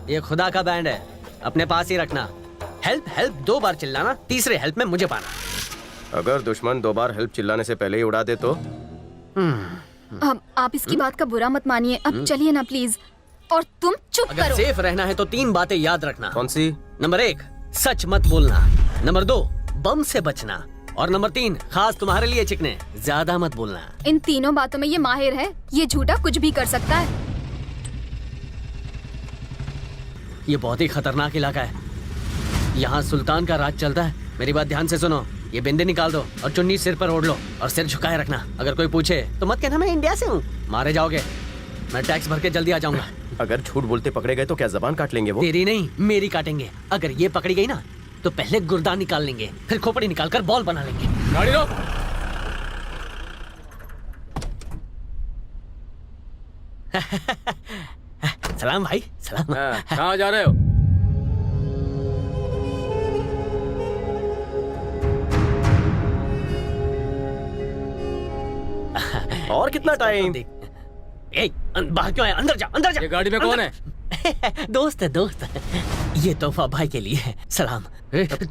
ये खुदा का बैंड है, अपने पास ही रखना। हेल्प हेल्प 2 बार चिल्लाना, तीसरे हेल्प में मुझे पाना। अगर दुश्मन 2 बार हेल्प चिल्लाने से पहले ही उड़ा दे तो? आप इसकी बात का बुरा मत मानिए, अब चलिए ना प्लीज। और तुम चुप अगर करो। सेफ रहना है तो 3 बातें याद रखना। कौन सी? नंबर 1, सच मत बोलना। नंबर 2, बम से बचना। और नंबर 3, खास तुम्हारे लिए चिकने, ज्यादा मत बोलना। इन तीनों बातों में ये माहिर है, ये झूठा कुछ भी कर सकता है। ये बहुत ही खतरनाक इलाका है, यहाँ सुल्तान का राज चलता है। मेरी बात ध्यान से सुनो, ये बिंदी निकाल दो और चुन्नी सिर पर ओढ़ लो और सिर झुकाए रखना। अगर कोई पूछे तो मत कहना मैं इंडिया से हूँ, मारे जाओगे। मैं टैक्स भर के जल्दी आ जाऊंगा। अगर झूठ बोलते पकड़े गए तो क्या जबान काट लेंगे वो? तेरी नहीं, मेरी काटेंगे। अगर ये पकड़ी गई ना तो पहले गुर्दा निकाल लेंगे, फिर खोपड़ी निकाल कर बॉल बना लेंगे। गाड़ी रोक। सलाम भाई, सलाम। कहाँ जा रहे हो? और कितना टाइम? बाहर क्यों है? अंदर जा, अंदर जा। ये गाड़ी में कौन है? दोस्त है, दोस्त है। ये तोहफा भाई के लिए है। सलाम।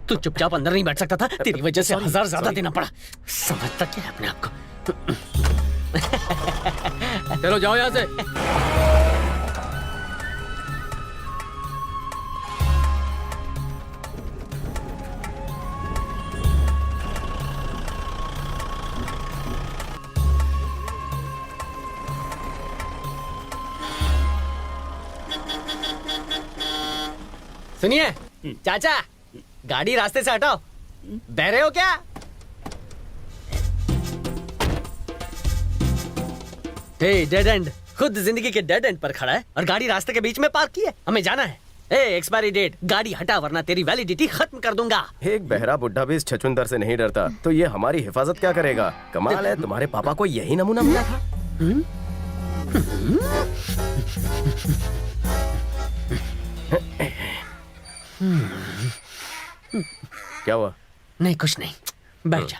तू चुपचाप अंदर नहीं बैठ सकता था? तेरी वजह से 1000 ज्यादा देना पड़ा। समझता क्या है अपने आप को? चलो जाओ यहाँ से। सुनिए चाचा, गाड़ी रास्ते से हटाओ। बहरे हो क्या? डेड एंड, खुद जिंदगी के डेड एंड पर खड़ा है और गाड़ी रास्ते के बीच में पार्क की है। हमें जाना है। एक्सपायरी डेट, गाड़ी हटा वरना तेरी वैलिडिटी खत्म कर दूंगा। एक बहरा बुढ़ा भी इस छछूंदर से नहीं डरता, तो ये हमारी हिफाजत क्या करेगा? कमाल है, तुम्हारे पापा को यही नमूना मिला था। क्या हुआ? नहीं कुछ नहीं, बैठ जा।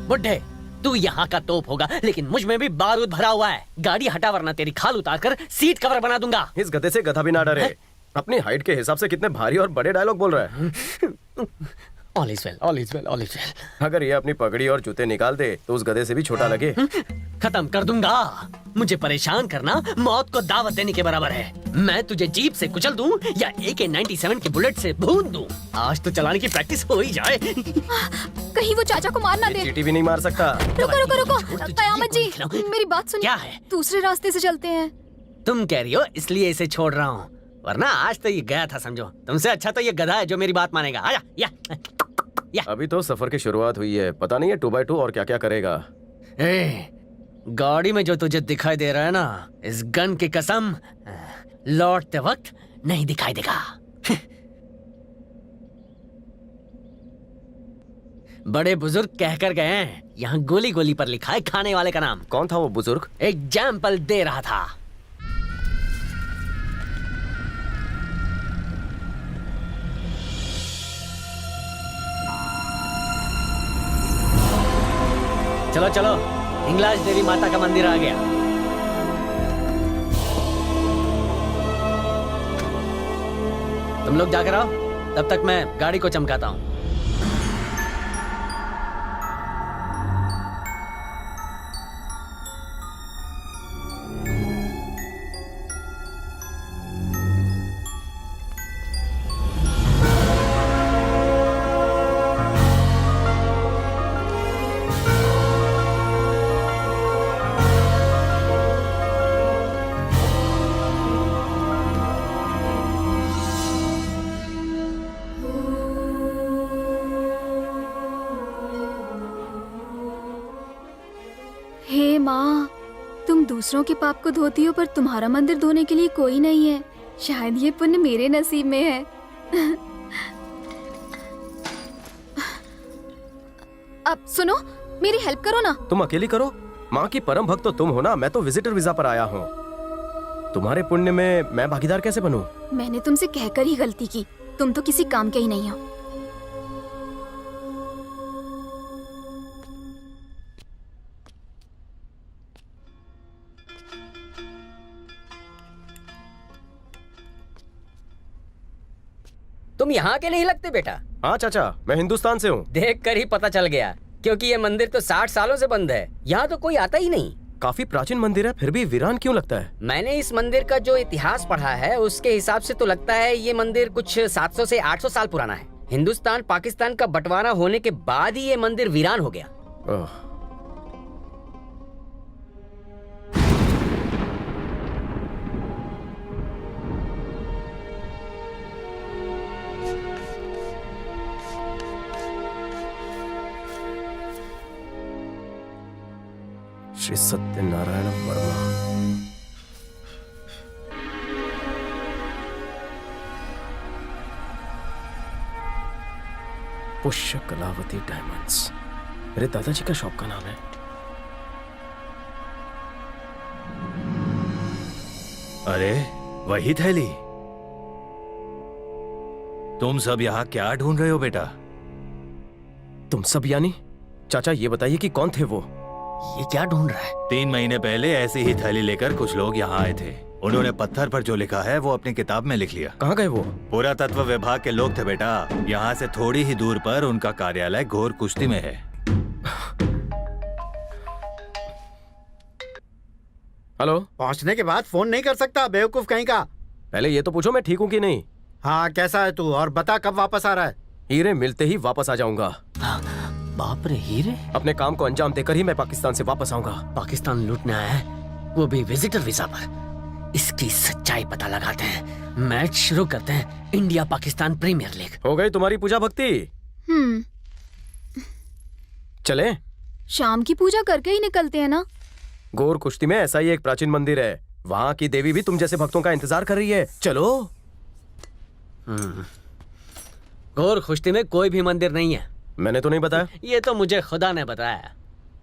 बुड्ढे, तू यहाँ का तोप होगा लेकिन मुझ में भी बारूद भरा हुआ है। गाड़ी हटा वरना तेरी खाल उतार कर सीट कवर बना दूंगा। इस गधे से गधा भी ना डरे। अपनी हाइट के हिसाब से कितने भारी और बड़े डायलॉग बोल रहा है। All is well, all is well, all is well. अगर ये अपनी पगड़ी और जूते निकाल दे तो उस गधे से भी छोटा लगे। खत्म कर दूंगा। मुझे परेशान करना मौत को दावत देने के बराबर है। मैं तुझे जीप से कुचल दूं या AK-97 के बुलेट से भून दूं। आज तो चलाने की प्रैक्टिस हो ही जाए। कहीं वो चाचा को मार ना दे। चीटी भी नहीं मार सकता। रुको रुको रुको, कयामत जी, मेरी बात सुनिए। क्या है? दूसरे रास्ते से चलते हैं। तुम कह रही हो इसलिए इसे छोड़ रहा हूँ, वरना आज तो ये गया था समझो। तुमसे अच्छा तो ये गधा है जो मेरी बात मानेगा। आजा, या। अभी तो सफर की शुरुआत हुई है, पता नहीं है 2x2 और क्या क्या करेगा। गाड़ी में जो तुझे दिखाई दे रहा है ना, इस गन की कसम लौटते वक्त नहीं दिखाई देगा। बड़े बुजुर्ग कहकर गए हैं, यहाँ गोली गोली पर लिखा है खाने वाले का नाम। कौन था वो बुजुर्ग? एग्जाम्पल दे रहा था। चलो चलो, हिंगलाज देवी माता का मंदिर आ गया। तुम लोग जाकर आओ, तब तक मैं गाड़ी को चमकाता हूँ। हे माँ, तुम दूसरों के पाप को धोती हो पर तुम्हारा मंदिर धोने के लिए कोई नहीं है। शायद ये पुण्य मेरे नसीब में है। अब सुनो, मेरी हेल्प करो ना। तुम अकेली करो? माँ की परम भक्त तो तुम हो ना, मैं तो विजिटर वीजा पर आया हूँ। तुम्हारे पुण्य में मैं भागीदार कैसे बनूं? मैंने तुमसे कहकर ही गलती की। तुम तो किसी काम के ही नहीं हो। तुम यहाँ के नहीं लगते बेटा। हाँ चाचा, मैं हिंदुस्तान से हूँ। देख कर ही पता चल गया, क्योंकि ये मंदिर तो 60 सालों से बंद है। यहाँ तो कोई आता ही नहीं। काफी प्राचीन मंदिर है, फिर भी वीरान क्यों लगता है? मैंने इस मंदिर का जो इतिहास पढ़ा है उसके हिसाब से तो लगता है ये मंदिर कुछ 700 से 800 साल पुराना है। हिंदुस्तान पाकिस्तान का बंटवारा होने के बाद ही ये मंदिर वीरान हो गया। ओह, श्री सत्यनारायण वर्मा। पुष्य कलावती डायमंड्स, मेरे दादाजी का शॉप का नाम है। अरे वही थैली। तुम सब यहाँ क्या ढूंढ रहे हो बेटा? तुम सब यानी? चाचा ये बताइए कि कौन थे वो? ये क्या ढूंढ रहा है? 3 महीने पहले ऐसी ही थैली लेकर कुछ लोग यहाँ आए थे। उन्होंने पत्थर पर जो लिखा है वो अपनी किताब में लिख लिया। कहाँ गए वो? पुरातत्व विभाग के लोग थे बेटा। यहाँ से थोड़ी ही दूर पर उनका कार्यालय घोर कुश्ती में है। हेलो, पहुंचने के बाद फोन नहीं कर सकता, बेवकूफ कहीं का। पहले ये तो पूछो मैं ठीक हूँ कि नहीं। हाँ, कैसा है तू और बता कब वापस आ रहा है? हीरे मिलते ही वापस आ जाऊंगा। बाप रे, हीरे? अपने काम को अंजाम देकर ही मैं पाकिस्तान से वापस आऊंगा। पाकिस्तान लूटने आया है, वो भी विजिटर वीजा पर। इसकी सच्चाई पता लगाते हैं। मैच शुरू करते हैं। India Pakistan premier league. हो गई तुम्हारी पूजा भक्ति? चले? शाम की पूजा करके ही निकलते हैं ना। गोर कुश्ती में ऐसा ही एक प्राचीन मंदिर है। वहाँ की देवी भी तुम जैसे भक्तों का इंतजार कर रही है। चलो। गौर खुश्ती में कोई भी मंदिर नहीं है। मैंने तो नहीं बताया। ये तो मुझे खुदा ने बताया।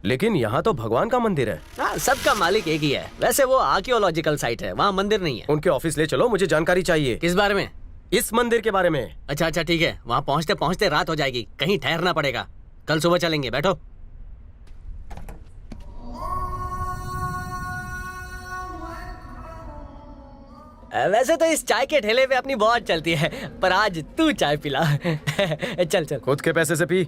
लेकिन यहाँ तो भगवान का मंदिर है। हाँ, सबका मालिक एक ही है। वैसे वो आर्कियोलॉजिकल साइट है, वहाँ मंदिर नहीं है। उनके ऑफिस ले चलो, मुझे जानकारी चाहिए। किस बारे में? इस मंदिर के बारे में। अच्छा अच्छा ठीक है, वहाँ पहुँचते पहुँचते रात हो जाएगी, कहीं ठहरना पड़ेगा। कल सुबह चलेंगे, बैठो। वैसे तो इस चाय के ठेले पे अपनी बहुत चलती है, पर आज तू चाय पिला। चल चल। खुद के पैसे से पी।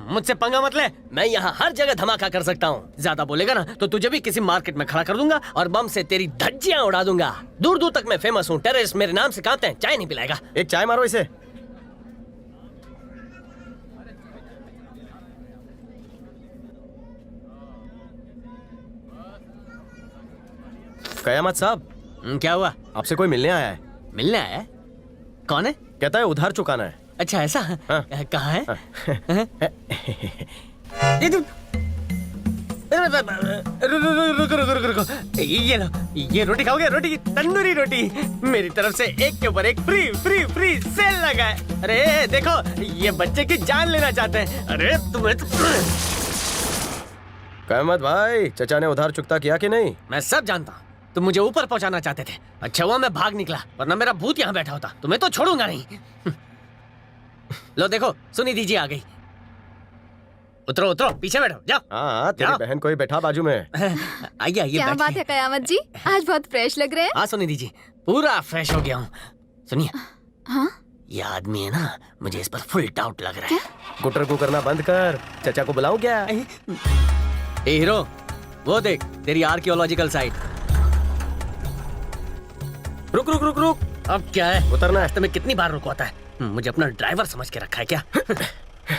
मुझसे पंगा मत ले। मैं यहाँ हर जगह धमाका कर सकता हूँ। ज्यादा बोलेगा ना तो तुझे भी किसी मार्केट में खड़ा कर दूंगा और बम से तेरी धज्जियां उड़ा दूंगा। दूर दूर तक मैं फेमस हूँ। टेररिस्ट मेरे नाम से कांपते हैं। चाय नहीं पिलाएगा? एक चाय मारो इसे। कयामत साहब, क्या हुआ? आपसे कोई मिलने आया है। मिलने आया है? कौन है? कहता है उधार चुकाना है। अच्छा ऐसा? हाँ। कहाँ है? रुको। ये लो, ये रोटी खाओगे? रोटी, तंदूरी रोटी। मेरी तरफ से एक के ऊपर एक फ्री फ्री फ्री सेल लगा है। अरे देखो, ये बच्चे की जान लेना चाहते हैं। अरे तुम्हें कयामत भाई, चचा ने उधार चुकता किया कि नहीं? मैं सब जानता हूँ। तुम मुझे ऊपर पहुंचाना चाहते थे। अच्छा हुआ मैं भाग निकला, वरना मेरा भूत यहाँ बैठा होता। तुम्हें तो छोड़ूंगा नहीं। लो देखो, सुनी दीजिए आ गई। उतरो उतरो, पीछे बैठो, जाओ। हाँ, तेरी जाओ। बहन कोई बैठा बाजू में। आइए आइए, क्या बात बैठिए। है कयामत जी, आज बहुत फ्रेश लग रहे हैं। हाँ सुनी दीजिए, पूरा फ्रेश हो गया हूँ। सुनिए, हाँ? ये आदमी है ना, मुझे इस पर फुल डाउट लग रहा है। गुटर को करना बंद कर। चचा को बुलाऊं क्या? ए हीरो, वो देख तेरी आर्कियोलॉजिकल साइट। रुक रुक रुक रुक। अब क्या है? उतरना है। रास्ते में कितनी बार रुकवाता है? मुझे अपना ड्राइवर समझ के रखा है क्या?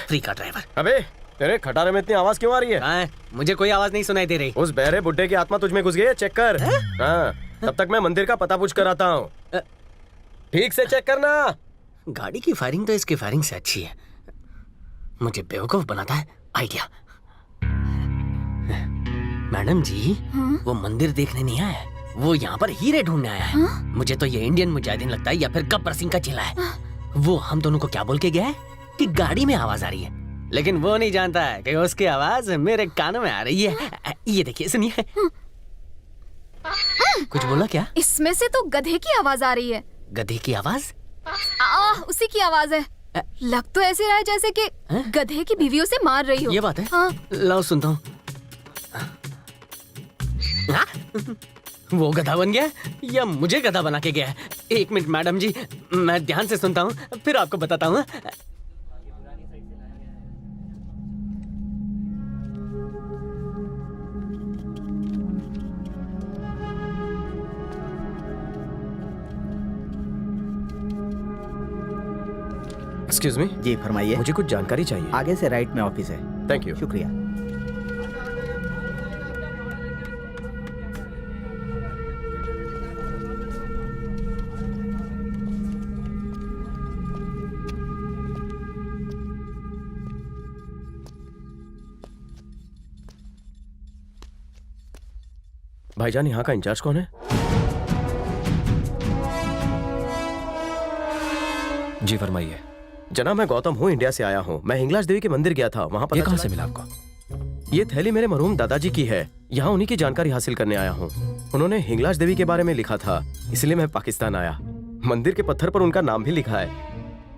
फ्री का ड्राइवर। अबे तेरे खटारे में इतनी आवाज क्यों आ रही है? कहाँ है? मुझे कोई आवाज नहीं सुनाई दे रही। उस बहरे बुड्ढे की आत्मा तुझ में घुस गई है, चेक कर। हाँ, तब तक मैं मंदिर का पता पूछ कर आता हूँ। ठीक से चेक करना। गाड़ी की फायरिंग तो इसकी फायरिंग से अच्छी है। मुझे बेवकूफ बनाता है आइडिया। मैडम जी, वो मंदिर देखने नहीं आया है, वो यहाँ पर हीरे ढूंढने आया है। मुझे तो ये इंडियन मुजाहिदीन लगता है या फिर गब्बर सिंह का चेला है। वो हम दोनों को क्या बोल के गया है कि गाड़ी में आवाज आ रही है, लेकिन वो नहीं जानता है कि उसकी आवाज मेरे कानों में आ रही है। ये देखिए, सुनिए। कुछ बोला क्या? इसमें से तो गधे की आवाज आ रही है। गधे की आवाज? उसी की आवाज है। लग तो ऐसे रहा है जैसे कि गधे की बीवियों से मार रही हो। ये बात है? हाँ। लाओ सुनता हूँ। वो गधा बन गया है या मुझे गधा बना के गया है? एक मिनट मैडम जी, मैं ध्यान से सुनता हूँ, फिर आपको बताता हूँ। एक्सक्यूज मी, जी फरमाइए। मुझे कुछ जानकारी चाहिए। आगे से राइट में ऑफिस है। Thank you. शुक्रिया। भाईजान, यहाँ का इंचार्ज कौन है? जी फरमाइए। जनाब, मैं गौतम हूँ, इंडिया से आया हूँ। मैं हिंगलाज देवी के मंदिर गया था, वहाँ ये पता कहाँ चला से मिला आपको? ये थैली मेरे मरहूम दादाजी की है। यहाँ उन्हीं की जानकारी हासिल करने आया हूँ। उन्होंने हिंगलाज देवी के बारे में लिखा था, इसलिए मैं पाकिस्तान आया। मंदिर के पत्थर पर उनका नाम भी लिखा है।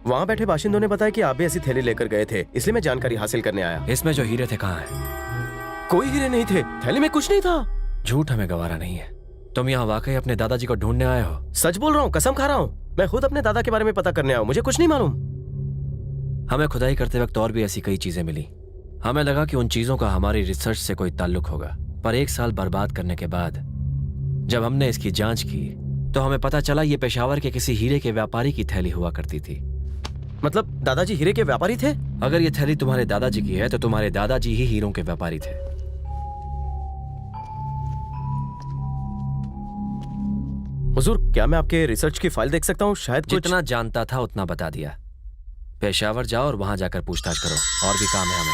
वहाँ बैठे बाशिंदों ने बताया कि आप भी ऐसी थैली लेकर गए थे, इसलिए मैं जानकारी हासिल करने आया। इसमें जो हीरे थे कहाँ हैं? कोई हीरे नहीं थे, थैली में कुछ नहीं था। झूठ हमें गवारा नहीं है। तुम यहाँ वाकई अपने दादाजी को ढूंढने आए हो? सच बोल रहा हूँ, कसम खा रहा हूँ। मैं खुद अपने दादा के बारे में पता करने आया हूँ, मुझे कुछ नहीं मालूम। हमें खुदाई करते वक्त और भी ऐसी कई चीजें मिली। हमें लगा कि उन चीजों का हमारी रिसर्च से कोई ताल्लुक होगा, पर 1 साल बर्बाद करने के बाद जब हमने इसकी जांच की तो हमें पता चला ये पेशावर के किसी हीरे के व्यापारी की थैली हुआ करती थी। मतलब दादाजी हीरे के व्यापारी थे? अगर ये थैली तुम्हारे दादाजी की है तो तुम्हारे दादाजी ही हीरों के व्यापारी थे। हुजूर, क्या मैं आपके रिसर्च की फाइल देख सकता हूँ? शायद कुछ... जितना जानता था उतना बता दिया। पेशावर जाओ और वहां जाकर पूछताछ करो, और भी काम है हमें।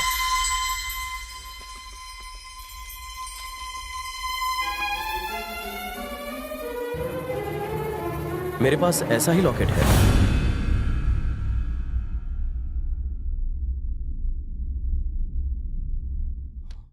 मेरे पास ऐसा ही लॉकेट है।